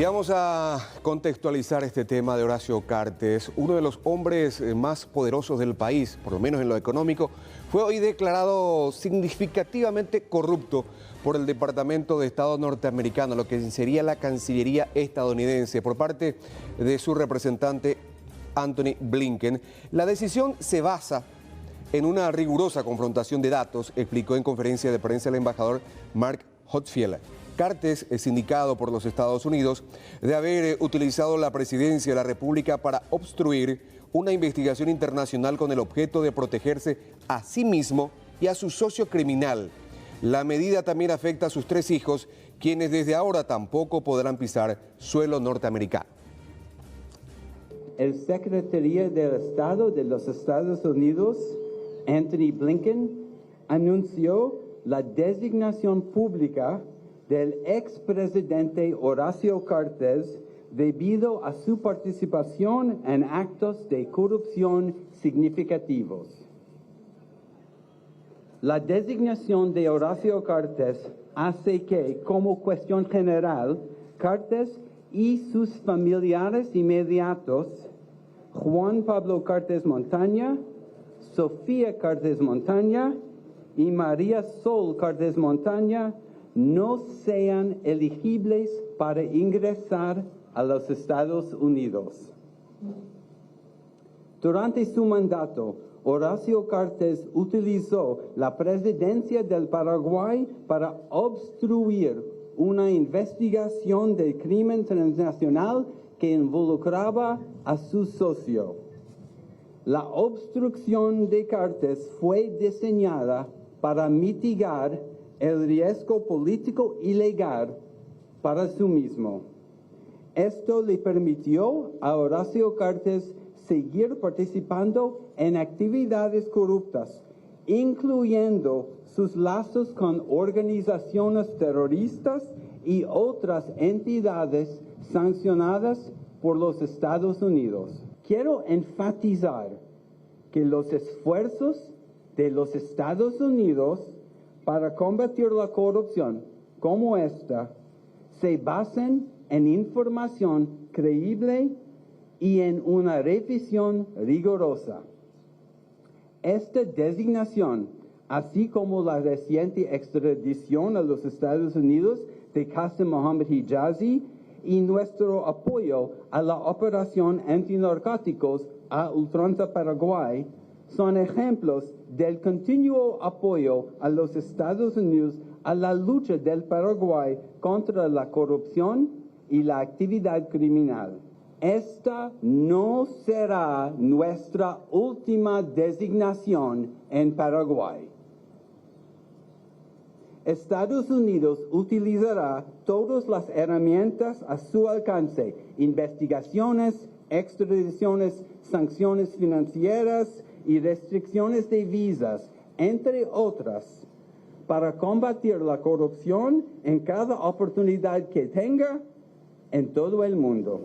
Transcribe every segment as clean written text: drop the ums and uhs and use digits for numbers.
Y vamos a contextualizar este tema de Horacio Cartes, uno de los hombres más poderosos del país, por lo menos en lo económico. Fue hoy declarado significativamente corrupto por el Departamento de Estado norteamericano, lo que sería la Cancillería estadounidense, por parte de su representante Antony Blinken. La decisión se basa en una rigurosa confrontación de datos, explicó en conferencia de prensa el embajador Mark Hotfield. Cartes es indicado por los Estados Unidos de haber utilizado la presidencia de la República para obstruir una investigación internacional con el objeto de protegerse a sí mismo y a su socio criminal. La medida también afecta a sus 3 hijos, quienes desde ahora tampoco podrán pisar suelo norteamericano. El secretario del Estado de los Estados Unidos, Antony Blinken, anunció la designación pública del expresidente Horacio Cartes debido a su participación en actos de corrupción significativos. La designación de Horacio Cartes hace que, como cuestión general, Cartes y sus familiares inmediatos, Juan Pablo Cartes Montaña, Sofía Cartes Montaña y María Sol Cartes Montaña, no sean elegibles para ingresar a los Estados Unidos. Durante su mandato, Horacio Cartes utilizó la presidencia del Paraguay para obstruir una investigación del crimen transnacional que involucraba a su socio. La obstrucción de Cartes fue diseñada para mitigar el riesgo político y legal para sí mismo. Esto le permitió a Horacio Cartes seguir participando en actividades corruptas, incluyendo sus lazos con organizaciones terroristas y otras entidades sancionadas por los Estados Unidos. Quiero enfatizar que los esfuerzos de los Estados Unidos para combatir la corrupción como esta se basan en información creíble y en una revisión rigurosa. Esta designación, así como la reciente extradición a los Estados Unidos de Qasem Mohammed Hijazi y nuestro apoyo a la operación antinarcóticos a ultranza Paraguay, son ejemplos del continuo apoyo a los Estados Unidos a la lucha del Paraguay contra la corrupción y la actividad criminal. Esta no será nuestra última designación en Paraguay. Estados Unidos utilizará todas las herramientas a su alcance: investigaciones, extradiciones, sanciones financieras y restricciones de visas, entre otras, para combatir la corrupción en cada oportunidad que tenga en todo el mundo.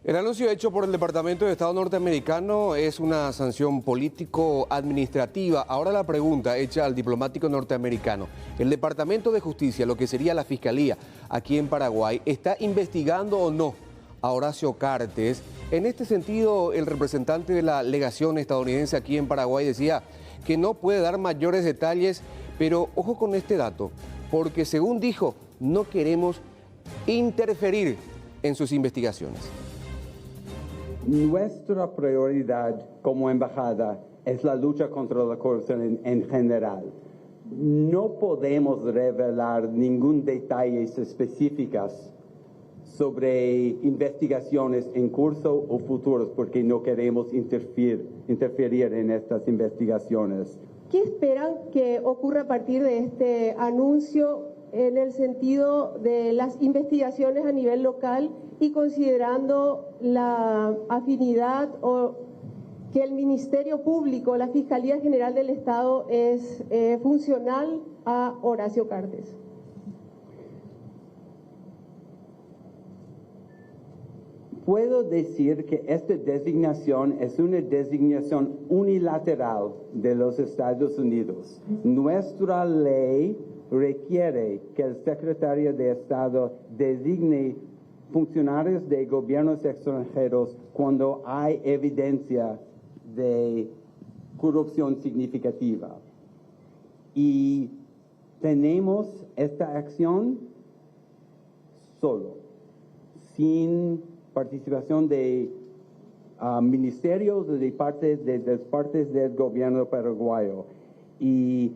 El anuncio hecho por el Departamento de Estado norteamericano es una sanción político-administrativa. Ahora la pregunta hecha al diplomático norteamericano: ¿el Departamento de Justicia, lo que sería la Fiscalía aquí en Paraguay, está investigando o no a Horacio Cartes? En este sentido, el representante de la legación estadounidense aquí en Paraguay decía que no puede dar mayores detalles, pero ojo con este dato, porque según dijo, no queremos interferir en sus investigaciones. Nuestra prioridad como embajada es la lucha contra la corrupción en general. No podemos revelar ningún detalle específicas sobre investigaciones en curso o futuros porque no queremos interferir en estas investigaciones. ¿Qué esperan que ocurra a partir de este anuncio en el sentido de las investigaciones a nivel local y considerando la afinidad o que el Ministerio Público, la Fiscalía General del Estado es funcional a Horacio Cartes? Puedo decir que esta designación es una designación unilateral de los Estados Unidos. Nuestra ley requiere que el secretario de Estado designe funcionarios de gobiernos extranjeros cuando hay evidencia de corrupción significativa. Y tenemos esta acción solo, sin participación de ministerios de partes del gobierno paraguayo. Y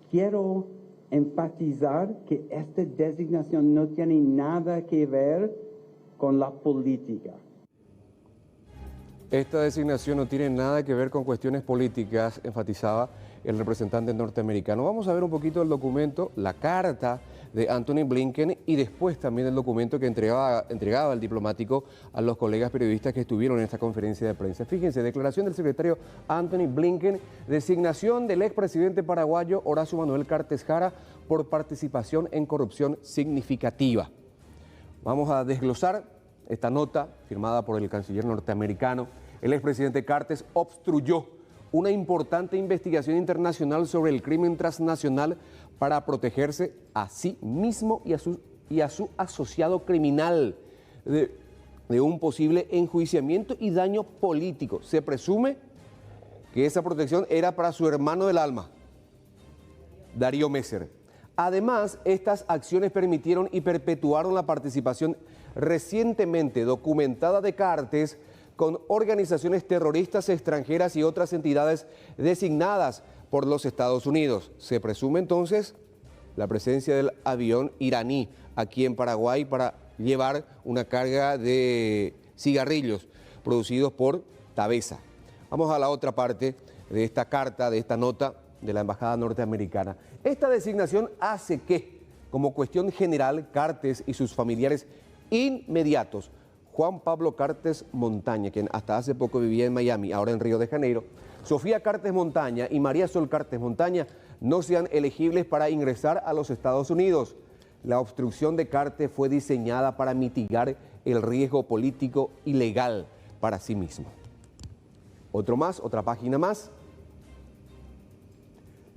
quiero enfatizar que esta designación no tiene nada que ver con la política. Esta designación no tiene nada que ver con cuestiones políticas, enfatizaba el representante norteamericano. Vamos a ver un poquito el documento, la carta de Antony Blinken y después también el documento que entregaba el diplomático a los colegas periodistas que estuvieron en esta conferencia de prensa. Fíjense, declaración del secretario Antony Blinken, designación del expresidente paraguayo Horacio Manuel Cartes Jara por participación en corrupción significativa. Vamos a desglosar esta nota firmada por el canciller norteamericano. El expresidente Cartes obstruyó una importante investigación internacional sobre el crimen transnacional para protegerse a sí mismo y a su asociado criminal de un posible enjuiciamiento y daño político. Se presume que esa protección era para su hermano del alma, Darío Messer. Además, estas acciones permitieron y perpetuaron la participación recientemente documentada de Cartes con organizaciones terroristas extranjeras y otras entidades designadas por los Estados Unidos. Se presume entonces la presencia del avión iraní aquí en Paraguay para llevar una carga de cigarrillos producidos por Tabesa. Vamos a la otra parte de esta carta, de esta nota de la Embajada norteamericana. Esta designación hace que, como cuestión general, Cartes y sus familiares inmediatos, Juan Pablo Cartes Montaña, quien hasta hace poco vivía en Miami, ahora en Río de Janeiro, Sofía Cartes Montaña y María Sol Cartes Montaña no sean elegibles para ingresar a los Estados Unidos. La obstrucción de Cartes fue diseñada para mitigar el riesgo político y legal para sí mismo. Otra página más.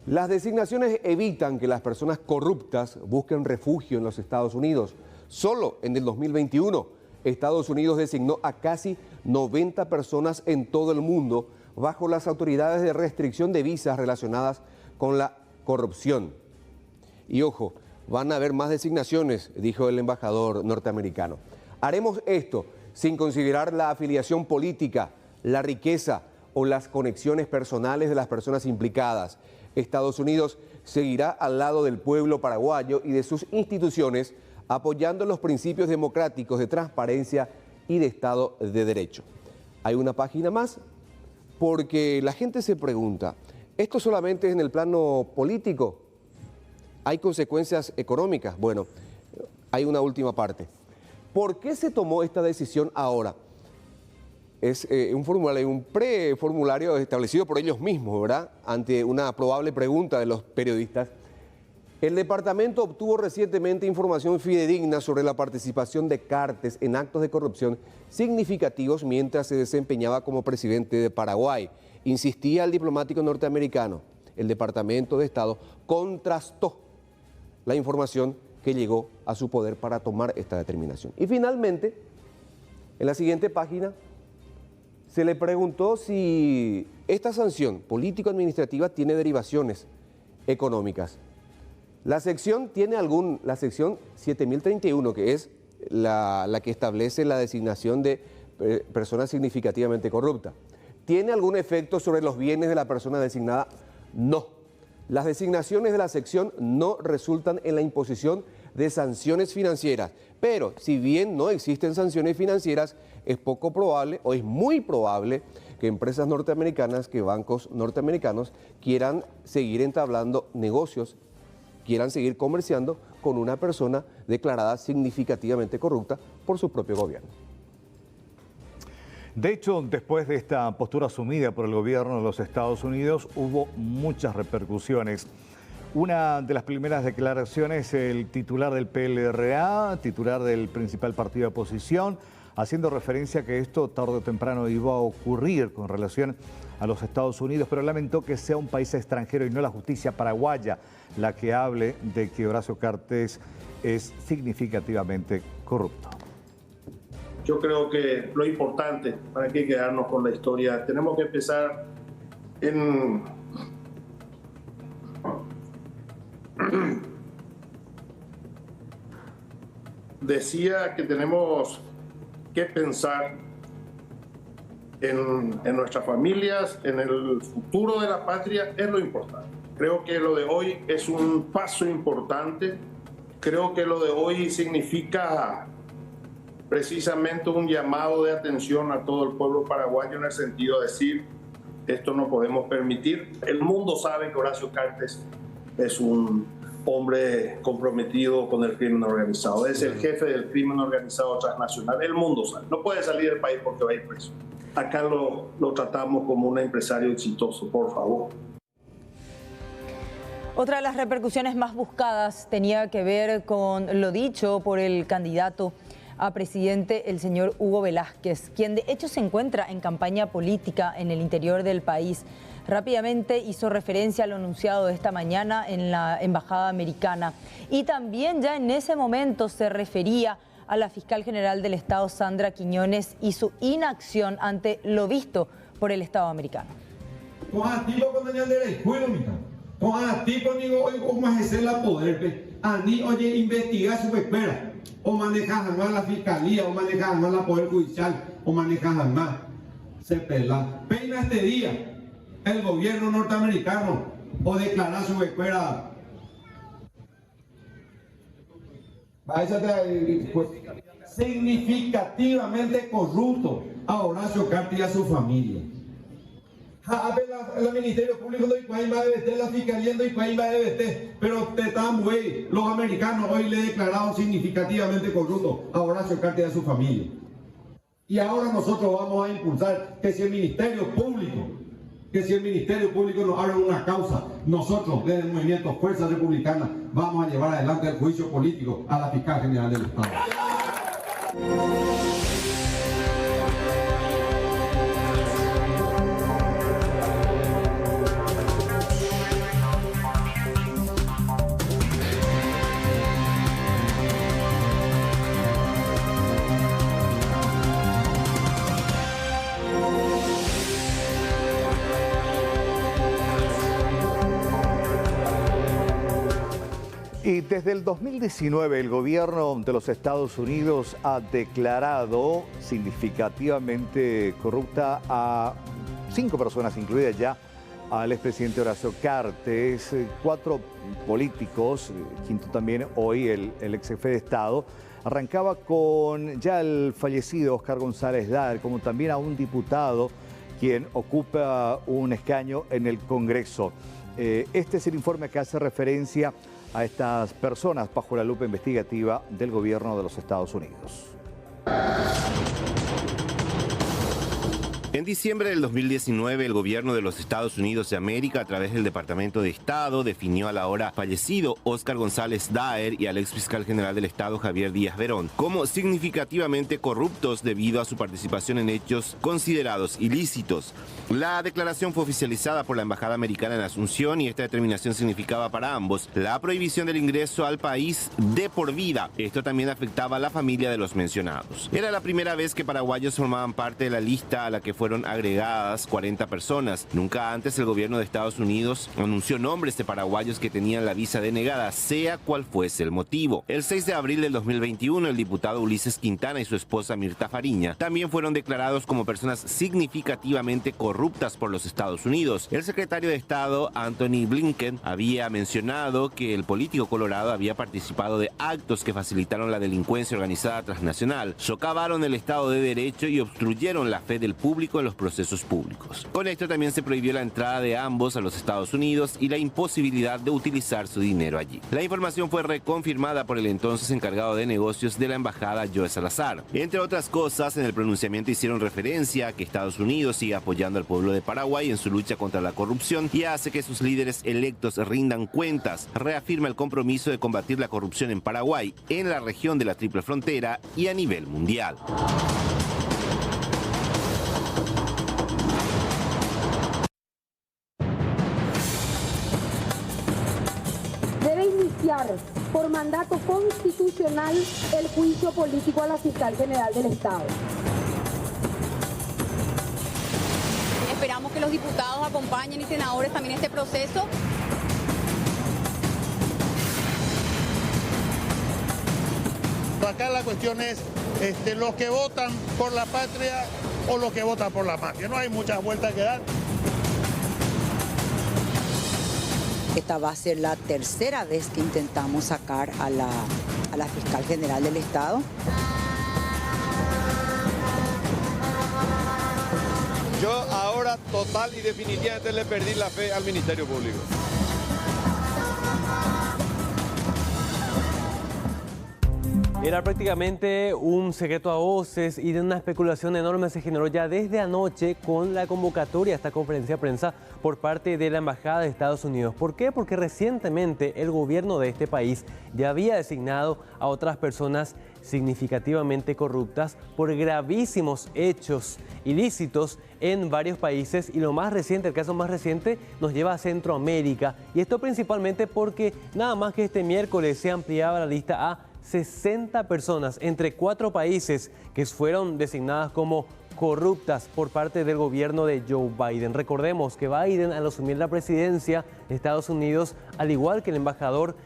Las designaciones evitan que las personas corruptas busquen refugio en los Estados Unidos. Solo en el 2021, Estados Unidos designó a casi 90 personas en todo el mundo bajo las autoridades de restricción de visas relacionadas con la corrupción. Y ojo, van a haber más designaciones, dijo el embajador norteamericano. Haremos esto sin considerar la afiliación política, la riqueza o las conexiones personales de las personas implicadas. Estados Unidos seguirá al lado del pueblo paraguayo y de sus instituciones, apoyando los principios democráticos de transparencia y de Estado de Derecho. Hay una página más, porque la gente se pregunta, ¿esto solamente es en el plano político? ¿Hay consecuencias económicas? Bueno, hay una última parte. ¿Por qué se tomó esta decisión ahora? Es un preformulario establecido por ellos mismos, ¿verdad? Ante una probable pregunta de los periodistas. El departamento obtuvo recientemente información fidedigna sobre la participación de Cartes en actos de corrupción significativos mientras se desempeñaba como presidente de Paraguay. Insistía el diplomático norteamericano. El Departamento de Estado contrastó la información que llegó a su poder para tomar esta determinación. Y finalmente, en la siguiente página, se le preguntó si esta sanción político-administrativa tiene derivaciones económicas. La sección 7031, que es la que establece la designación de personas significativamente corruptas. ¿Tiene algún efecto sobre los bienes de la persona designada? No. Las designaciones de la sección no resultan en la imposición de sanciones financieras, pero si bien no existen sanciones financieras, es poco probable o es muy probable que empresas norteamericanas, que bancos norteamericanos quieran seguir entablando negocios, quieran seguir comerciando con una persona declarada significativamente corrupta por su propio gobierno. De hecho, después de esta postura asumida por el gobierno de los Estados Unidos, hubo muchas repercusiones. Una de las primeras declaraciones, el titular del PLRA, titular del principal partido de oposición, haciendo referencia a que esto tarde o temprano iba a ocurrir con relación a los Estados Unidos, pero lamentó que sea un país extranjero y no la justicia paraguaya la que hable de que Horacio Cartes es significativamente corrupto. Yo creo que lo importante, para qué quedarnos con la historia, tenemos que empezar en... Decía que tenemos que pensar en nuestras familias, en el futuro de la patria, es lo importante. Creo que lo de hoy es un paso importante. Creo que lo de hoy significa precisamente un llamado de atención a todo el pueblo paraguayo en el sentido de decir, esto no podemos permitir. El mundo sabe que Horacio Cartes es un hombre comprometido con el crimen organizado. Es el jefe del crimen organizado transnacional. El mundo sabe. No puede salir del país porque va a ir preso. Acá lo tratamos como un empresario exitoso, por favor. Otra de las repercusiones más buscadas tenía que ver con lo dicho por el candidato a presidente, el señor Hugo Velázquez, quien de hecho se encuentra en campaña política en el interior del país. Rápidamente hizo referencia a lo anunciado esta mañana en la Embajada Americana y también ya en ese momento se refería a la fiscal general del Estado, Sandra Quiñones, y su inacción ante lo visto por el Estado americano. O manejas más la fiscalía, o manejas más la poder judicial, o manejas más se pela. Peina este día el gobierno norteamericano o declarar su escuela. Significativamente corrupto a Horacio Cartes y a su familia. El Ministerio Público no hay más de BT, la Fiscalía no hay más de BT, pero los americanos hoy le declararon significativamente corrupto a Horacio Cartes y a su familia. Y ahora nosotros vamos a impulsar que si el Ministerio Público nos abre una causa, nosotros desde el movimiento Fuerza Republicana vamos a llevar adelante el juicio político a la fiscal general del Estado. Y desde el 2019 el gobierno de los Estados Unidos ha declarado significativamente corrupta a 5 personas, incluida ya al expresidente Horacio Cartes, 4 políticos, quinto también hoy el ex jefe de Estado. Arrancaba con ya el fallecido Oscar González Daer, como también a un diputado quien ocupa un escaño en el Congreso. Este es el informe que hace referencia a estas personas bajo la lupa investigativa del gobierno de los Estados Unidos. En diciembre del 2019, el gobierno de los Estados Unidos de América, a través del Departamento de Estado, definió al ahora fallecido Oscar González Daer y al ex fiscal general del Estado, Javier Díaz Verón, como significativamente corruptos debido a su participación en hechos considerados ilícitos. La declaración fue oficializada por la Embajada Americana en Asunción y esta determinación significaba para ambos la prohibición del ingreso al país de por vida. Esto también afectaba a la familia de los mencionados. Era la primera vez que paraguayos formaban parte de la lista a la que fueron agregadas 40 personas. Nunca antes el gobierno de Estados Unidos anunció nombres de paraguayos que tenían la visa denegada, sea cual fuese el motivo. El 6 de abril del 2021, el diputado Ulises Quintana y su esposa Mirta Fariña también fueron declarados como personas significativamente corruptas por los Estados Unidos. El secretario de Estado, Anthony Blinken, había mencionado que el político colorado había participado de actos que facilitaron la delincuencia organizada transnacional, socavaron el Estado de Derecho y obstruyeron la fe del público en los procesos públicos. Con esto también se prohibió la entrada de ambos a los Estados Unidos y la imposibilidad de utilizar su dinero allí. La información fue reconfirmada por el entonces encargado de negocios de la embajada, Joe Salazar. Entre otras cosas, en el pronunciamiento hicieron referencia a que Estados Unidos sigue apoyando al pueblo de Paraguay en su lucha contra la corrupción y hace que sus líderes electos rindan cuentas. Reafirma el compromiso de combatir la corrupción en Paraguay, en la región de la Triple Frontera y a nivel mundial. iniciar por mandato constitucional el juicio político a la fiscal general del Estado. Esperamos que los diputados acompañen y senadores también este proceso. Acá la cuestión es los que votan por la patria o los que votan por la mafia. No hay muchas vueltas que dar. Esta va a ser la tercera vez que intentamos sacar a la fiscal general del Estado. Yo ahora total y definitivamente le perdí la fe al Ministerio Público. Era prácticamente un secreto a voces y de una especulación enorme se generó ya desde anoche con la convocatoria a esta conferencia de prensa por parte de la Embajada de Estados Unidos. ¿Por qué? Porque recientemente el gobierno de este país ya había designado a otras personas significativamente corruptas por gravísimos hechos ilícitos en varios países y lo más reciente, el caso más reciente, nos lleva a Centroamérica. Y esto principalmente porque nada más que este miércoles se ampliaba la lista a 60 personas entre 4 países que fueron designadas como corruptas por parte del gobierno de Joe Biden. Recordemos que Biden, al asumir la presidencia de Estados Unidos, al igual que el embajador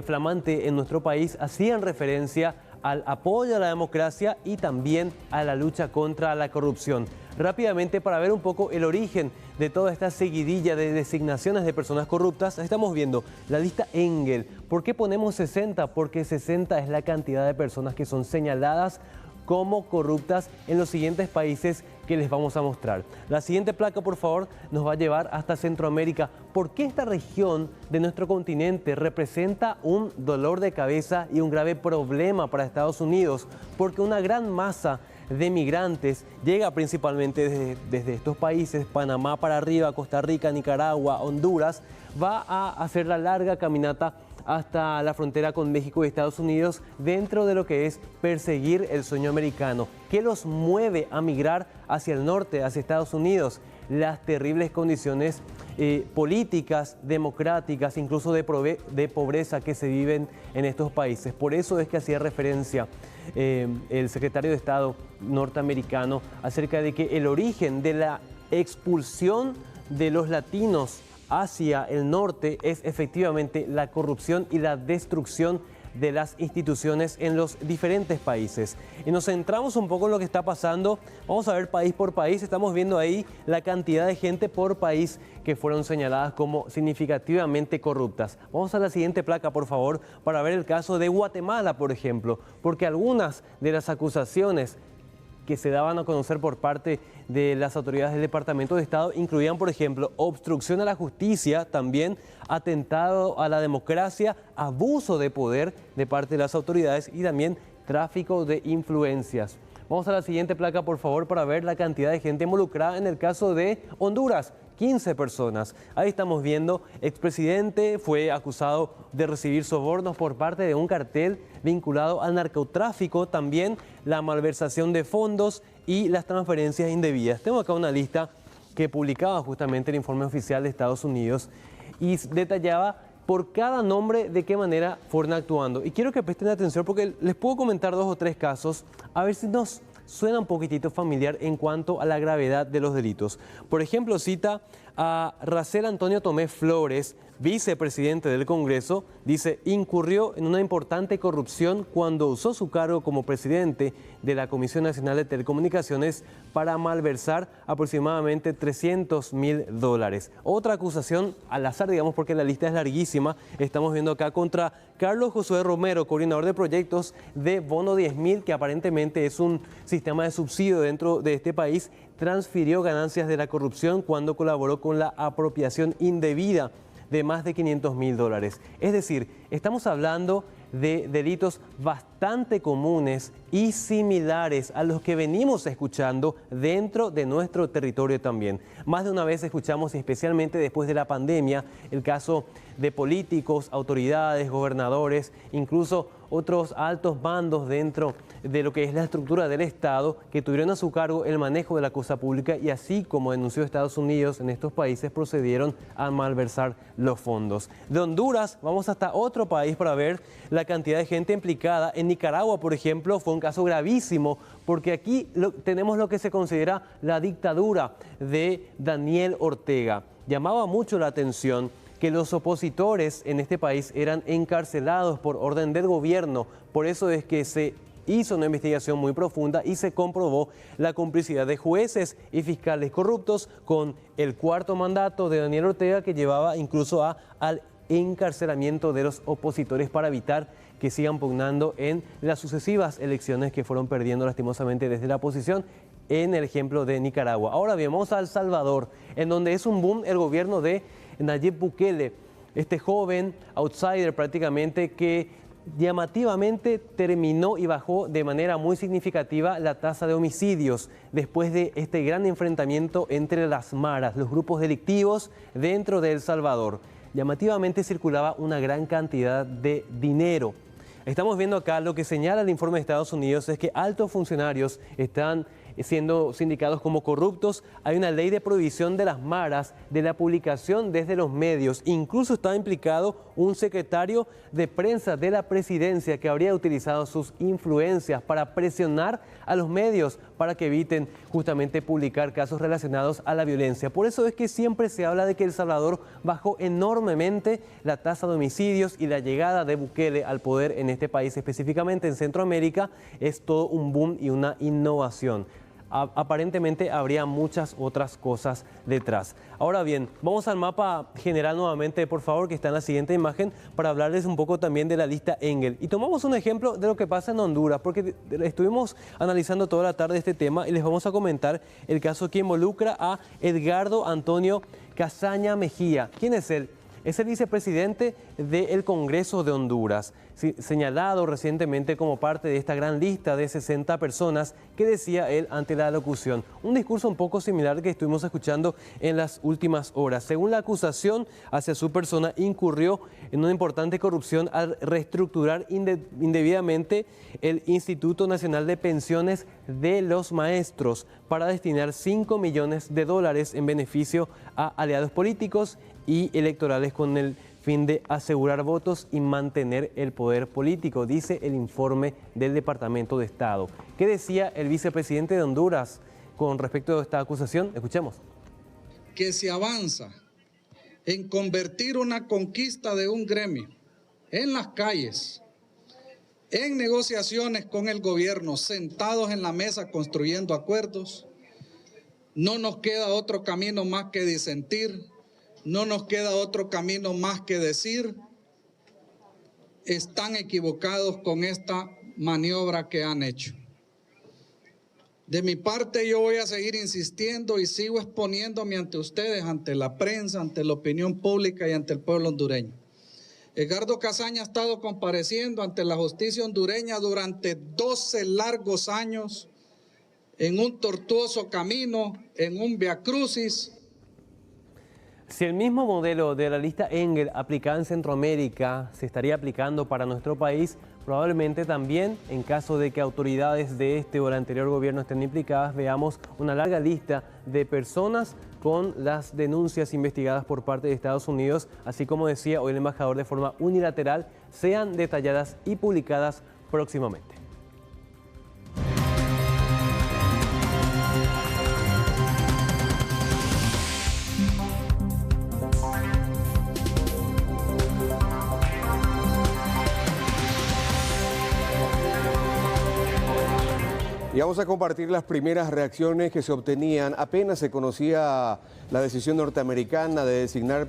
flamante en nuestro país, hacían referencia al apoyo a la democracia y también a la lucha contra la corrupción. Rápidamente, para ver un poco el origen de toda esta seguidilla de designaciones de personas corruptas, estamos viendo la lista Engel. ¿Por qué ponemos 60? Porque 60 es la cantidad de personas que son señaladas como corruptas en los siguientes países que les vamos a mostrar. La siguiente placa, por favor, nos va a llevar hasta Centroamérica. ¿Por qué esta región de nuestro continente representa un dolor de cabeza y un grave problema para Estados Unidos? Porque una gran masa de migrantes llega principalmente desde estos países, Panamá para arriba, Costa Rica, Nicaragua, Honduras, va a hacer la larga caminata hasta la frontera con México y Estados Unidos dentro de lo que es perseguir el sueño americano. ¿Qué los mueve a migrar hacia el norte, hacia Estados Unidos? Las terribles condiciones políticas, democráticas, incluso de pobreza que se viven en estos países. Por eso es que hacía referencia el secretario de Estado norteamericano acerca de que el origen de la expulsión de los latinos hacia el norte es efectivamente la corrupción y la destrucción de las instituciones en los diferentes países. Y nos centramos un poco en lo que está pasando. Vamos a ver país por país. Estamos viendo ahí la cantidad de gente por país que fueron señaladas como significativamente corruptas. Vamos a la siguiente placa, por favor, para ver el caso de Guatemala, por ejemplo, porque algunas de las acusaciones que se daban a conocer por parte de las autoridades del Departamento de Estado incluían, por ejemplo, obstrucción a la justicia, también atentado a la democracia, abuso de poder de parte de las autoridades y también tráfico de influencias. Vamos a la siguiente placa, por favor, para ver la cantidad de gente involucrada en el caso de Honduras. 15 personas. Ahí estamos viendo, expresidente fue acusado de recibir sobornos por parte de un cartel vinculado al narcotráfico, también la malversación de fondos y las transferencias indebidas. Tengo acá una lista que publicaba justamente el informe oficial de Estados Unidos y detallaba por cada nombre de qué manera fueron actuando. Y quiero que presten atención porque les puedo comentar 2 o 3 casos, a ver si nos suena un poquitito familiar en cuanto a la gravedad de los delitos. Por ejemplo, cita a Racel Antonio Tomé Flores, vicepresidente del Congreso, dice, incurrió en una importante corrupción cuando usó su cargo como presidente de la Comisión Nacional de Telecomunicaciones para malversar aproximadamente $300.000. Otra acusación al azar, digamos, porque la lista es larguísima, estamos viendo acá contra Carlos Josué Romero, coordinador de proyectos de Bono 10.000, que aparentemente es un sistema de subsidio dentro de este país, transfirió ganancias de la corrupción cuando colaboró con la apropiación indebida de más de $500.000. Es decir, estamos hablando de delitos bastante comunes y similares a los que venimos escuchando dentro de nuestro territorio también. Más de una vez escuchamos, especialmente después de la pandemia, el caso de políticos, autoridades, gobernadores, incluso otros altos mandos dentro de lo que es la estructura del Estado que tuvieron a su cargo el manejo de la cosa pública y así como denunció Estados Unidos en estos países procedieron a malversar los fondos. De Honduras vamos hasta otro país para ver la cantidad de gente implicada. En Nicaragua, por ejemplo, fue un caso gravísimo porque aquí tenemos lo que se considera la dictadura de Daniel Ortega. Llamaba mucho la atención que los opositores en este país eran encarcelados por orden del gobierno. Por eso es que se hizo una investigación muy profunda y se comprobó la complicidad de jueces y fiscales corruptos con el cuarto mandato de Daniel Ortega, que llevaba incluso al encarcelamiento de los opositores para evitar que sigan pugnando en las sucesivas elecciones que fueron perdiendo lastimosamente desde la oposición, en el ejemplo de Nicaragua. Ahora bien, vamos a El Salvador, en donde es un boom el gobierno de Nayib Bukele, este joven outsider prácticamente que llamativamente terminó y bajó de manera muy significativa la tasa de homicidios después de este gran enfrentamiento entre las maras, los grupos delictivos dentro de El Salvador. Llamativamente circulaba una gran cantidad de dinero. Estamos viendo acá lo que señala el informe de Estados Unidos es que altos funcionarios están siendo sindicados como corruptos. Hay una ley de prohibición de las maras, de la publicación desde los medios. Incluso está implicado un secretario de prensa de la presidencia que habría utilizado sus influencias para presionar a los medios para que eviten justamente publicar casos relacionados a la violencia. Por eso es que siempre se habla de que El Salvador bajó enormemente la tasa de homicidios y la llegada de Bukele al poder en este país, específicamente en Centroamérica, es todo un boom y una innovación. Aparentemente habría muchas otras cosas detrás. Ahora bien, vamos al mapa general nuevamente, por favor, que está en la siguiente imagen, para hablarles un poco también de la lista Engel. Y tomamos un ejemplo de lo que pasa en Honduras, porque estuvimos analizando toda la tarde este tema y les vamos a comentar el caso que involucra a Edgardo Antonio Casaña Mejía. ¿Quién es él? Es el vicepresidente del Congreso de Honduras, señalado recientemente como parte de esta gran lista de 60 personas que decía él ante la locución. Un discurso un poco similar que estuvimos escuchando en las últimas horas. Según la acusación hacia su persona, incurrió en una importante corrupción al reestructurar indebidamente el Instituto Nacional de Pensiones de los Maestros para destinar $5 millones en beneficio a aliados políticos y electorales con el fin de asegurar votos y mantener el poder político, dice el informe del Departamento de Estado. ¿Qué decía el vicepresidente de Honduras con respecto a esta acusación? Escuchemos. Que se avanza en convertir una conquista de un gremio en las calles, en negociaciones con el gobierno, sentados en la mesa construyendo acuerdos. No nos queda otro camino más que disentir. No nos queda otro camino más que decir, están equivocados con esta maniobra que han hecho. De mi parte, yo voy a seguir insistiendo y sigo exponiéndome ante ustedes, ante la prensa, ante la opinión pública y ante el pueblo hondureño. Edgardo Casaña ha estado compareciendo ante la justicia hondureña durante 12 largos años en un tortuoso camino, en un viacrucis. Si el mismo modelo de la lista Engel aplicada en Centroamérica se estaría aplicando para nuestro país, probablemente también, en caso de que autoridades de este o el anterior gobierno estén implicadas, veamos una larga lista de personas con las denuncias investigadas por parte de Estados Unidos, así como decía hoy el embajador de forma unilateral, sean detalladas y publicadas próximamente. Y vamos a compartir las primeras reacciones que se obtenían apenas se conocía la decisión norteamericana de designar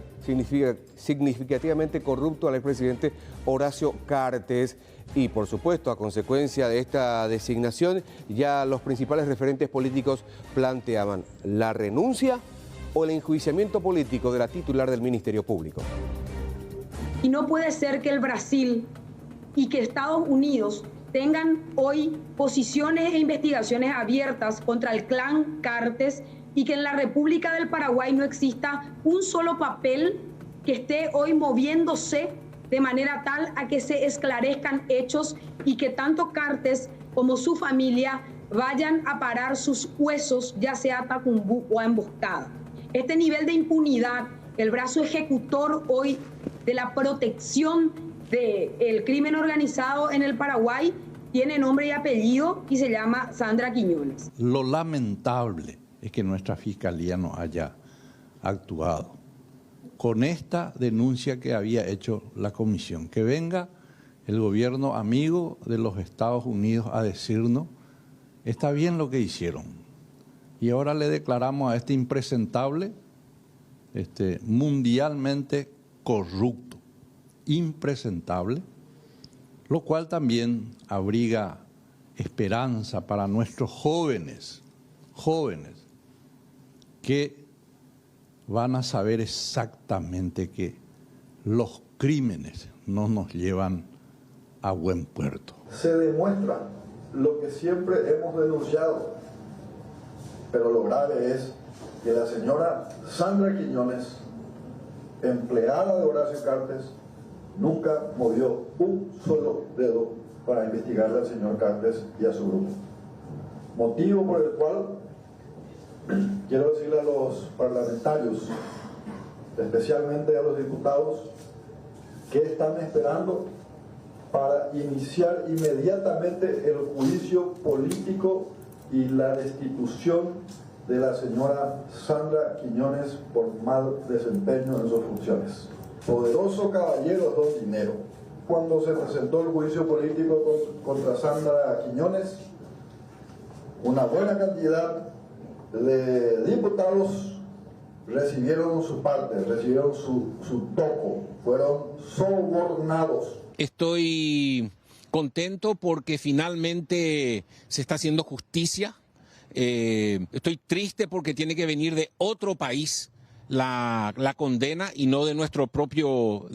significativamente corrupto al expresidente Horacio Cartes. Y por supuesto, a consecuencia de esta designación, ya los principales referentes políticos planteaban la renuncia o el enjuiciamiento político de la titular del Ministerio Público. Y no puede ser que el Brasil y que Estados Unidos tengan hoy posiciones e investigaciones abiertas contra el clan Cartes y que en la República del Paraguay no exista un solo papel que esté hoy moviéndose de manera tal a que se esclarezcan hechos y que tanto Cartes como su familia vayan a parar sus huesos, ya sea a Tacumbú o a emboscada. Este nivel de impunidad, el brazo ejecutor hoy de la protección del crimen organizado en el Paraguay, tiene nombre y apellido y se llama Sandra Quiñones. Lo lamentable es que nuestra Fiscalía no haya actuado con esta denuncia que había hecho la comisión. Que venga el gobierno amigo de los Estados Unidos a decirnos, está bien lo que hicieron. Y ahora le declaramos a este impresentable, mundialmente corrupto, impresentable, lo cual también abriga esperanza para nuestros jóvenes que van a saber exactamente que los crímenes no nos llevan a buen puerto. Se demuestra lo que siempre hemos denunciado, pero lo grave es que la señora Sandra Quiñones, empleada de Horacio Cartes, nunca movió un solo dedo para investigarle al señor Cartes y a su grupo. Motivo por el cual quiero decirle a los parlamentarios, especialmente a los diputados, que están esperando para iniciar inmediatamente el juicio político y la destitución de la señora Sandra Quiñones por mal desempeño en sus funciones. Poderoso caballero don dinero. Cuando se presentó el juicio político contra Sandra Quiñones, una buena cantidad de diputados recibieron su parte, recibieron su toco, fueron sobornados. Estoy contento porque finalmente se está haciendo justicia. Estoy triste porque tiene que venir de otro país la condena y no de nuestro propio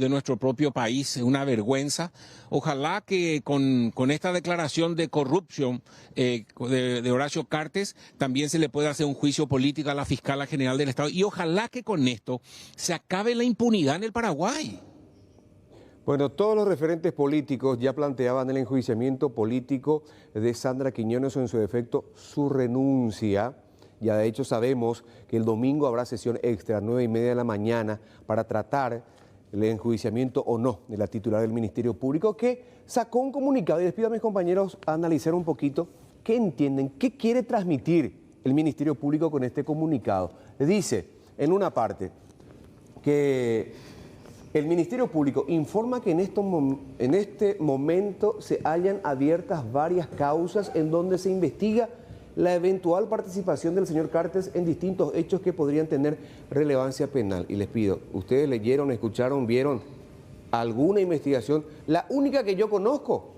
país. Es una vergüenza. Ojalá que con esta declaración de corrupción de Horacio Cartes también se le pueda hacer un juicio político a la fiscal general del Estado y ojalá que con esto se acabe la impunidad en el Paraguay. Bueno, todos los referentes políticos ya planteaban el enjuiciamiento político de Sandra Quiñones o en su defecto su renuncia. Ya de hecho sabemos que el domingo habrá sesión extra a 9:30 de la mañana para tratar el enjuiciamiento o no de la titular del Ministerio Público, que sacó un comunicado. Y les pido a mis compañeros a analizar un poquito qué entienden, qué quiere transmitir el Ministerio Público con este comunicado. Dice, en una parte, que el Ministerio Público informa que en este momento se hallan abiertas varias causas en donde se investiga la eventual participación del señor Cartes en distintos hechos que podrían tener relevancia penal. Y les pido, ¿ustedes leyeron, escucharon, vieron alguna investigación? La única que yo conozco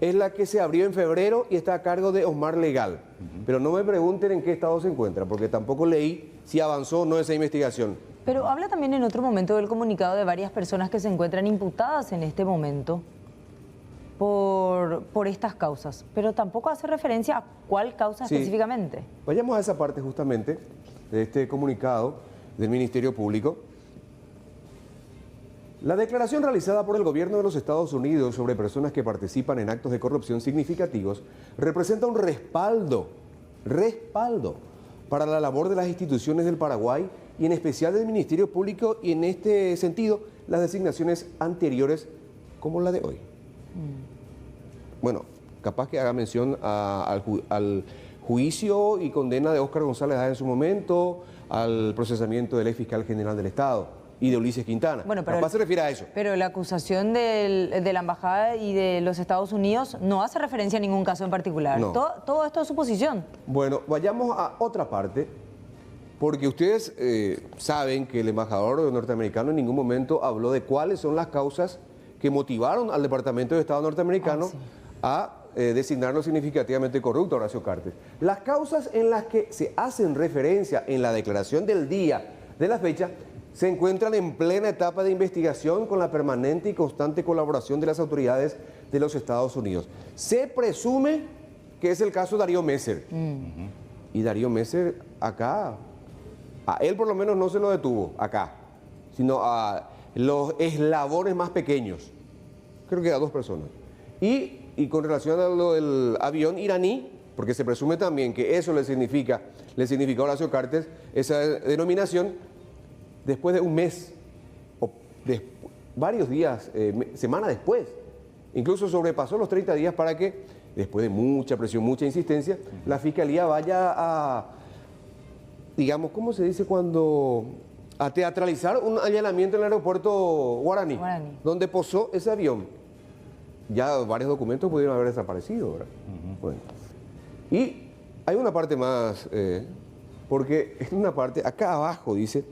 es la que se abrió en febrero y está a cargo de Osmar Legal. Pero no me pregunten en qué estado se encuentra, porque tampoco leí si avanzó o no esa investigación. Pero habla también en otro momento del comunicado de varias personas que se encuentran imputadas en este momento por estas causas, pero tampoco hace referencia a cuál causa específicamente. Vayamos a esa parte justamente de este comunicado del Ministerio Público. La declaración realizada por el gobierno de los Estados Unidos sobre personas que participan en actos de corrupción significativos representa un respaldo para la labor de las instituciones del Paraguay y en especial del Ministerio Público y en este sentido las designaciones anteriores como la de hoy. Bueno, capaz que haga mención al juicio y condena de Óscar González en su momento, al procesamiento del ex fiscal general del Estado y de Ulises Quintana. Bueno, pero capaz se refiere a eso. Pero la acusación de la Embajada y de los Estados Unidos no hace referencia a ningún caso en particular. No. Todo esto es suposición. Bueno, vayamos a otra parte, porque ustedes saben que el embajador norteamericano en ningún momento habló de cuáles son las causas que motivaron al Departamento de Estado norteamericano a designarlo significativamente corrupto a Horacio Cartes. Las causas en las que se hacen referencia en la declaración del día de la fecha se encuentran en plena etapa de investigación con la permanente y constante colaboración de las autoridades de los Estados Unidos. Se presume que es el caso de Darío Messer. Y Darío Messer acá, a él por lo menos no se lo detuvo acá, sino a los eslabones más pequeños. Creo que a 2 personas. Y con relación a lo del avión iraní, porque se presume también que eso le significa a Horacio Cartes esa denominación, después de un mes, o varios días, semana después, incluso sobrepasó los 30 días para que, después de mucha presión, mucha insistencia, la Fiscalía vaya a, digamos, ¿cómo se dice cuando? A teatralizar un allanamiento en el aeropuerto Guaraní, donde posó ese avión. Ya varios documentos pudieron haber desaparecido, ¿verdad? Bueno. Y hay una parte más, porque en una parte, acá abajo dice: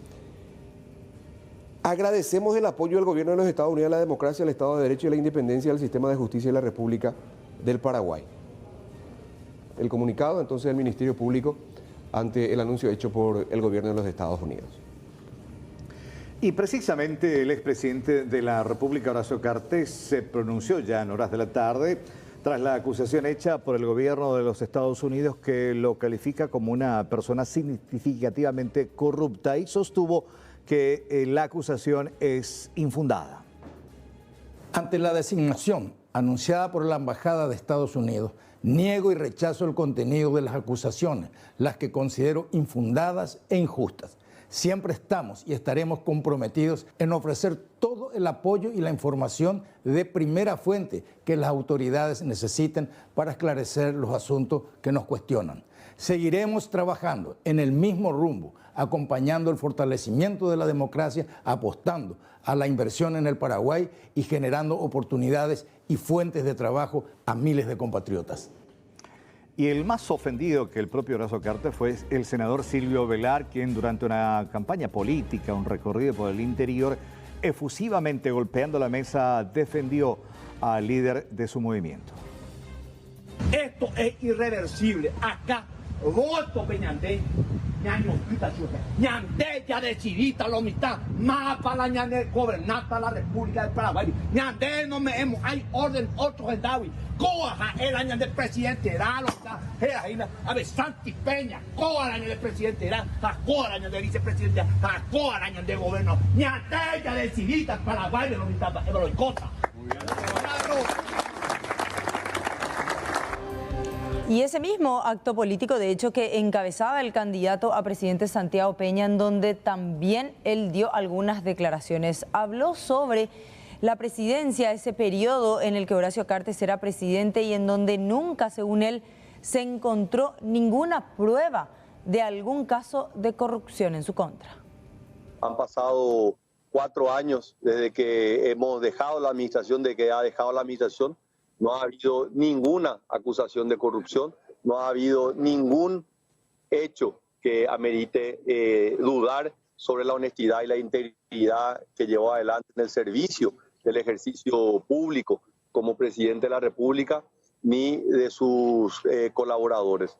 agradecemos el apoyo del gobierno de los Estados Unidos a la democracia, al Estado de Derecho y a la independencia del sistema de justicia de la República del Paraguay. El comunicado entonces del Ministerio Público ante el anuncio hecho por el gobierno de los Estados Unidos. Y precisamente el expresidente de la República, Horacio Cartes, se pronunció ya en horas de la tarde tras la acusación hecha por el gobierno de los Estados Unidos, que lo califica como una persona significativamente corrupta, y sostuvo que la acusación es infundada. Ante la designación anunciada por la Embajada de Estados Unidos, niego y rechazo el contenido de las acusaciones, las que considero infundadas e injustas. Siempre estamos y estaremos comprometidos en ofrecer todo el apoyo y la información de primera fuente que las autoridades necesiten para esclarecer los asuntos que nos cuestionan. Seguiremos trabajando en el mismo rumbo, acompañando el fortalecimiento de la democracia, apostando a la inversión en el Paraguay y generando oportunidades y fuentes de trabajo a miles de compatriotas. Y el más ofendido que el propio Horacio Cartes fue el senador Silvio Velar, quien durante una campaña política, un recorrido por el interior, efusivamente golpeando la mesa, defendió al líder de su movimiento. Esto es irreversible. Acá, voto Peñandé, Ñandé ya decidita la mitad, más para la Ñandé gobernar la República del Paraguay. Ñandé no me hemos, hay orden otro en Dawi. Coja el año del presidente era lo que a ver Santi Peña, coja el año del presidente era, coja el año del vicepresidente, coja el año del gobierno. Ñandé ya decidita el Paraguay de la mitad de los cosas. Y ese mismo acto político, de hecho, que encabezaba el candidato a presidente Santiago Peña, en donde también él dio algunas declaraciones. Habló sobre la presidencia, ese periodo en el que Horacio Cartes era presidente y en donde nunca, según él, se encontró ninguna prueba de algún caso de corrupción en su contra. Han pasado 4 años desde que hemos dejado la administración, de que ha dejado la administración. No ha habido ninguna acusación de corrupción, no ha habido ningún hecho que amerite dudar sobre la honestidad y la integridad que llevó adelante en el servicio del ejercicio público como presidente de la República, ni de sus colaboradores.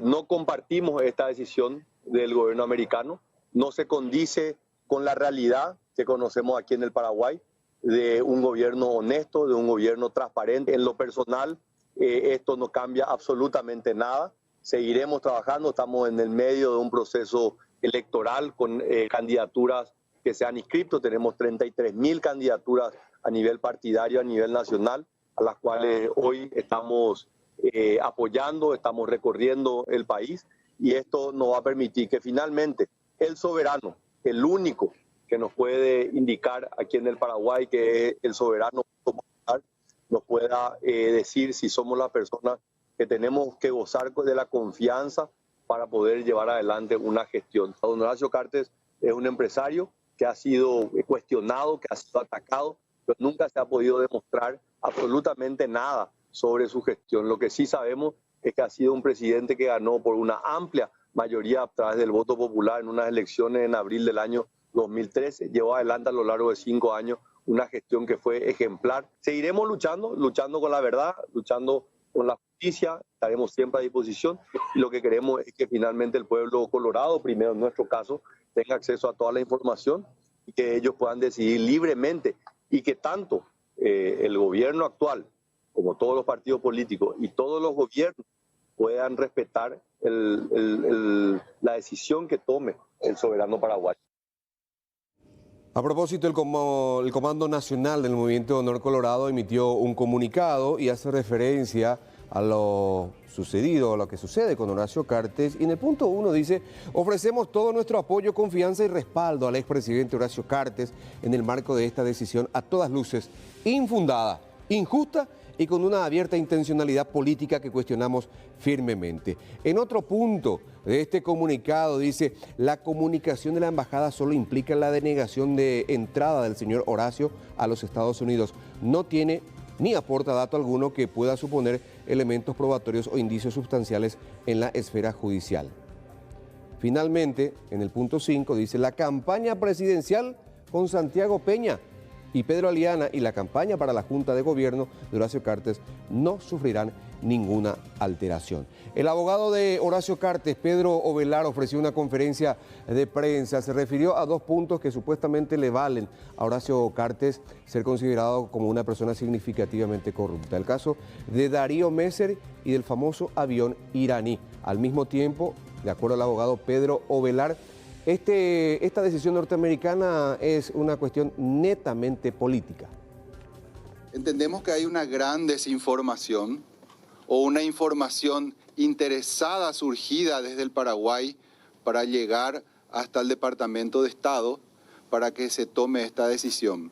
No compartimos esta decisión del gobierno americano, no se condice con la realidad que conocemos aquí en el Paraguay, de un gobierno honesto, de un gobierno transparente. En lo personal, esto no cambia absolutamente nada. Seguiremos trabajando, estamos en el medio de un proceso electoral con candidaturas que se han inscrito. Tenemos 33.000 candidaturas a nivel partidario, a nivel nacional, a las cuales hoy estamos apoyando, estamos recorriendo el país, y esto nos va a permitir que finalmente el soberano, el único que nos puede indicar aquí en el Paraguay, que es el soberano popular, nos pueda decir si somos las personas que tenemos que gozar de la confianza para poder llevar adelante una gestión. Don Horacio Cartes es un empresario que ha sido cuestionado, que ha sido atacado, pero nunca se ha podido demostrar absolutamente nada sobre su gestión. Lo que sí sabemos es que ha sido un presidente que ganó por una amplia mayoría a través del voto popular en unas elecciones en abril del año 2013, llevó adelante a lo largo de 5 años una gestión que fue ejemplar. Seguiremos luchando con la verdad, luchando con la justicia, estaremos siempre a disposición y lo que queremos es que finalmente el pueblo colorado, primero en nuestro caso, tenga acceso a toda la información y que ellos puedan decidir libremente y que tanto el gobierno actual como todos los partidos políticos y todos los gobiernos puedan respetar la decisión que tome el soberano paraguayo. A propósito, el Comando Nacional del Movimiento de Honor Colorado emitió un comunicado y hace referencia a lo sucedido, a lo que sucede con Horacio Cartes. Y en el punto 1 dice: ofrecemos todo nuestro apoyo, confianza y respaldo al expresidente Horacio Cartes en el marco de esta decisión a todas luces infundada, injusta y con una abierta intencionalidad política que cuestionamos firmemente. En otro punto de este comunicado dice: la comunicación de la embajada solo implica la denegación de entrada del señor Horacio a los Estados Unidos. No tiene ni aporta dato alguno que pueda suponer elementos probatorios o indicios sustanciales en la esfera judicial. Finalmente, en el punto 5 dice: la campaña presidencial con Santiago Peña y Pedro Aliana y la campaña para la Junta de Gobierno de Horacio Cartes no sufrirán ninguna alteración. El abogado de Horacio Cartes, Pedro Ovelar, ofreció una conferencia de prensa. Se refirió a dos puntos que supuestamente le valen a Horacio Cartes ser considerado como una persona significativamente corrupta. El caso de Darío Messer y del famoso avión iraní. Al mismo tiempo, de acuerdo al abogado Pedro Ovelar, esta decisión norteamericana es una cuestión netamente política. Entendemos que hay una gran desinformación o una información interesada surgida desde el Paraguay para llegar hasta el Departamento de Estado para que se tome esta decisión.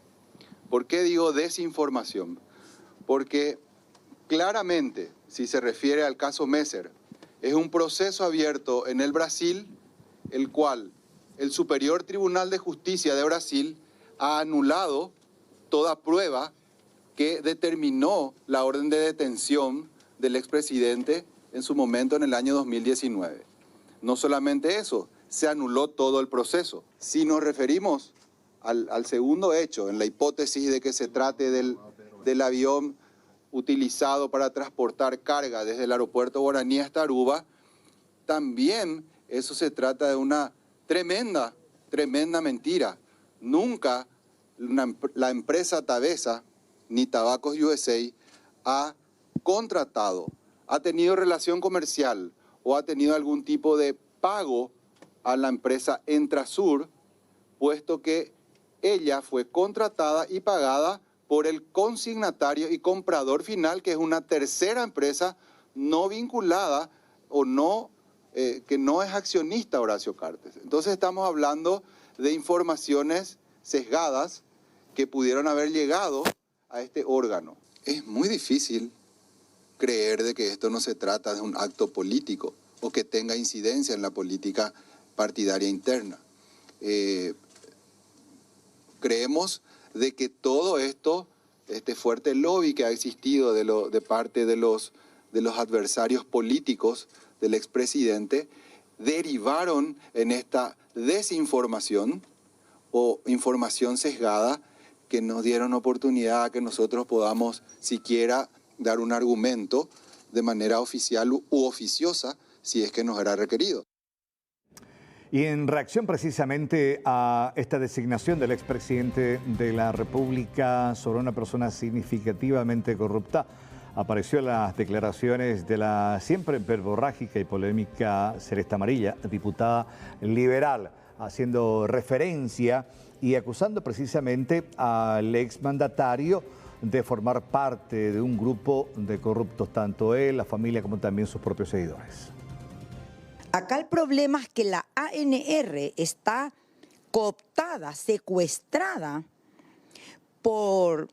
¿Por qué digo desinformación? Porque claramente, si se refiere al caso Messer, es un proceso abierto en el Brasil, el cual el Superior Tribunal de Justicia de Brasil ha anulado toda prueba que determinó la orden de detención del expresidente en su momento en el año 2019. No solamente eso, se anuló todo el proceso. Si nos referimos al segundo hecho, en la hipótesis de que se trate del avión utilizado para transportar carga desde el aeropuerto Guaraní hasta Aruba, también eso se trata de una tremenda mentira. Nunca la empresa Tabesa ni Tabacos USA ha contratado, ha tenido relación comercial o ha tenido algún tipo de pago a la empresa Entrasur, puesto que ella fue contratada y pagada por el consignatario y comprador final, que es una tercera empresa no vinculada o no que no es accionista Horacio Cartes. Entonces estamos hablando de informaciones sesgadas que pudieron haber llegado a este órgano. Es muy difícil creer de que esto no se trata de un acto político o que tenga incidencia en la política partidaria interna. Creemos de que todo esto, este fuerte lobby que ha existido de parte de los adversarios políticos del expresidente, derivaron en esta desinformación o información sesgada que nos dieron oportunidad a que nosotros podamos siquiera dar un argumento de manera oficial u oficiosa si es que nos era requerido. Y en reacción precisamente a esta designación del expresidente de la República sobre una persona significativamente corrupta, apareció en las declaraciones de la siempre verborrágica y polémica Celeste Amarilla, diputada liberal, haciendo referencia y acusando precisamente al exmandatario de formar parte de un grupo de corruptos, tanto él, la familia, como también sus propios seguidores. Acá el problema es que la ANR está cooptada, secuestrada por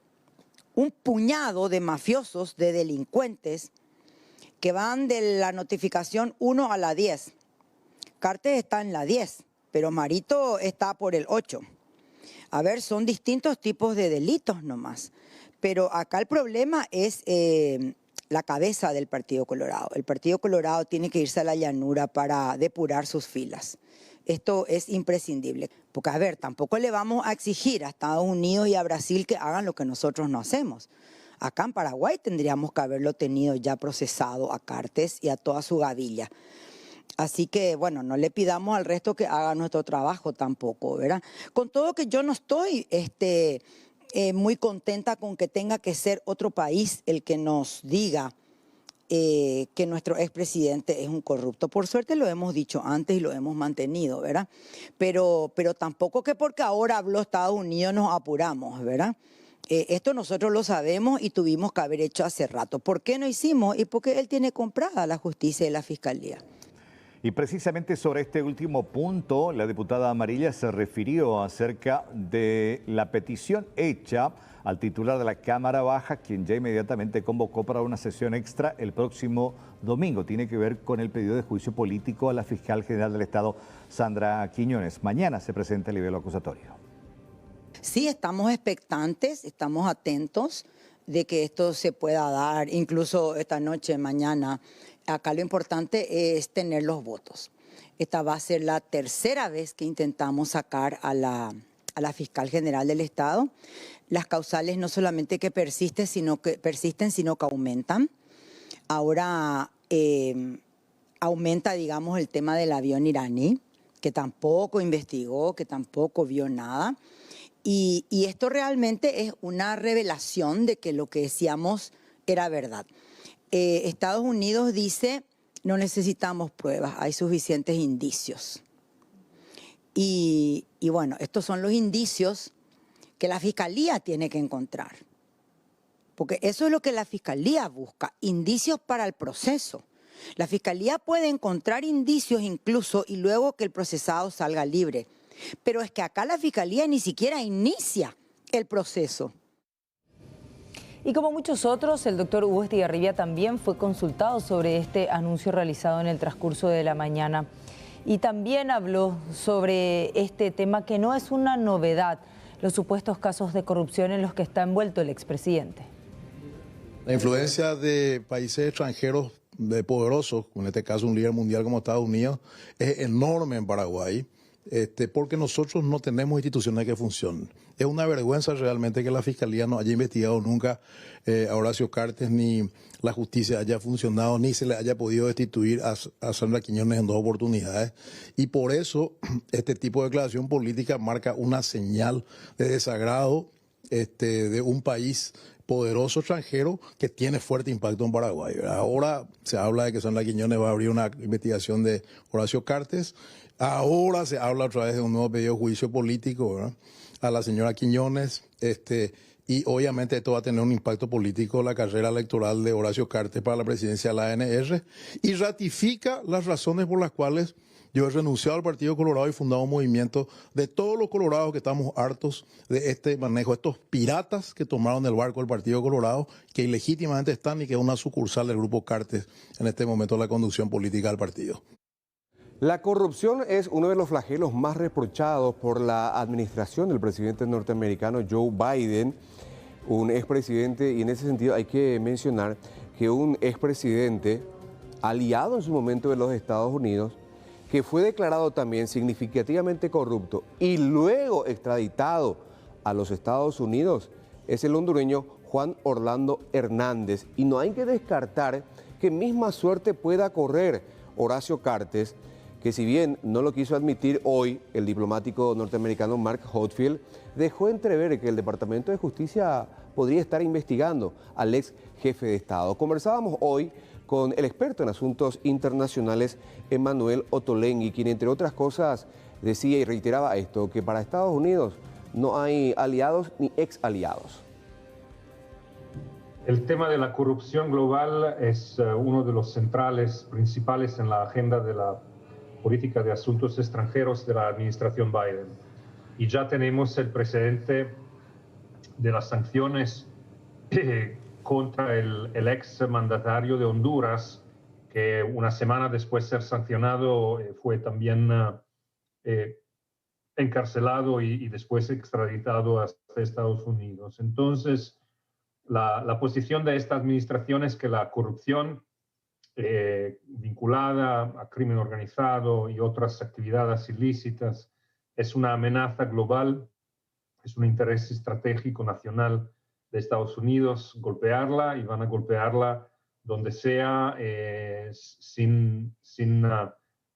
un puñado de mafiosos, de delincuentes, que van de la notificación 1 a la 10. Cartes está en la 10, pero Marito está por el 8. A ver, son distintos tipos de delitos nomás. Pero acá el problema es la cabeza del Partido Colorado. El Partido Colorado tiene que irse a la llanura para depurar sus filas. Esto es imprescindible. Porque, a ver, tampoco le vamos a exigir a Estados Unidos y a Brasil que hagan lo que nosotros no hacemos. Acá en Paraguay tendríamos que haberlo tenido ya procesado a Cartes y a toda su gavilla. Así que, bueno, no le pidamos al resto que haga nuestro trabajo tampoco, ¿verdad? Con todo que yo no estoy muy contenta con que tenga que ser otro país el que nos diga que nuestro expresidente es un corrupto. Por suerte lo hemos dicho antes y lo hemos mantenido, ¿verdad? Pero tampoco que porque ahora habló Estados Unidos nos apuramos, ¿verdad? Esto nosotros lo sabemos y tuvimos que haber hecho hace rato. ¿Por qué no hicimos? Y porque él tiene comprada la justicia y la fiscalía. Y precisamente sobre este último punto, la diputada Amarilla se refirió acerca de la petición hecha al titular de la Cámara Baja, quien ya inmediatamente convocó para una sesión extra el próximo domingo. Tiene que ver con el pedido de juicio político a la fiscal general del Estado, Sandra Quiñones. Mañana se presenta el nivel acusatorio. Sí, estamos expectantes, estamos atentos de que esto se pueda dar, incluso esta noche, mañana. Acá lo importante es tener los votos. Esta va a ser la tercera vez que intentamos sacar a la fiscal general del Estado. Las causales no solamente que persisten, sino que aumentan. Ahora aumenta, digamos, el tema del avión iraní, que tampoco investigó, que tampoco vio nada. Y esto realmente es una revelación de que lo que decíamos era verdad. Estados Unidos dice, no necesitamos pruebas, hay suficientes indicios. Y bueno, estos son los indicios que la Fiscalía tiene que encontrar. Porque eso es lo que la Fiscalía busca, indicios para el proceso. La Fiscalía puede encontrar indicios incluso y luego que el procesado salga libre. Pero es que acá la Fiscalía ni siquiera inicia el proceso. Y como muchos otros, el doctor Hugo Estigarribia también fue consultado sobre este anuncio realizado en el transcurso de la mañana. Y también habló sobre este tema que no es una novedad, los supuestos casos de corrupción en los que está envuelto el expresidente. La influencia de países extranjeros poderosos, en este caso un líder mundial como Estados Unidos, es enorme en Paraguay. Porque nosotros no tenemos instituciones que funcionen. Es una vergüenza realmente que la Fiscalía no haya investigado nunca a Horacio Cartes, ni la justicia haya funcionado, ni se le haya podido destituir a Sandra Quiñones en 2 oportunidades. Y por eso este tipo de declaración política marca una señal de desagrado de un país poderoso extranjero que tiene fuerte impacto en Paraguay. Ahora se habla de que Sandra Quiñones va a abrir una investigación de Horacio Cartes. Ahora se habla otra vez de un nuevo pedido de juicio político, ¿verdad?, a la señora Quiñones, y obviamente esto va a tener un impacto político en la carrera electoral de Horacio Cartes para la presidencia de la ANR y ratifica las razones por las cuales yo he renunciado al Partido Colorado y fundado un movimiento de todos los colorados que estamos hartos de este manejo, estos piratas que tomaron el barco del Partido Colorado, que ilegítimamente están y que es una sucursal del Grupo Cartes en este momento de la conducción política del partido. La corrupción es uno de los flagelos más reprochados por la administración del presidente norteamericano Joe Biden, un expresidente, y en ese sentido hay que mencionar que un expresidente aliado en su momento de los Estados Unidos, que fue declarado también significativamente corrupto y luego extraditado a los Estados Unidos, es el hondureño Juan Orlando Hernández. Y no hay que descartar que misma suerte pueda correr Horacio Cartes, que si bien no lo quiso admitir hoy, el diplomático norteamericano Mark Hochschild dejó entrever que el Departamento de Justicia podría estar investigando al ex jefe de Estado. Conversábamos hoy con el experto en asuntos internacionales Emmanuel Ottolenghi, quien entre otras cosas decía y reiteraba esto, que para Estados Unidos no hay aliados ni ex aliados. El tema de la corrupción global es uno de los centrales principales en la agenda de la política de asuntos extranjeros de la administración Biden. Y ya tenemos el precedente de las sanciones contra el ex mandatario de Honduras, que una semana después de ser sancionado fue también encarcelado y después extraditado hasta Estados Unidos. Entonces, la posición de esta administración es que la corrupción vinculada a crimen organizado y otras actividades ilícitas es una amenaza global, es un interés estratégico nacional de Estados Unidos golpearla y van a golpearla donde sea sin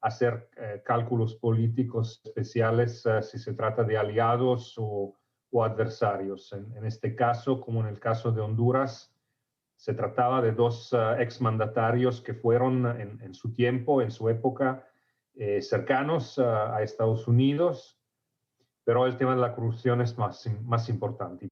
hacer cálculos políticos especiales si se trata de aliados o adversarios. En este caso, como en el caso de Honduras, se trataba de dos exmandatarios que fueron en su tiempo, en su época, cercanos a Estados Unidos, pero el tema de la corrupción es más importante.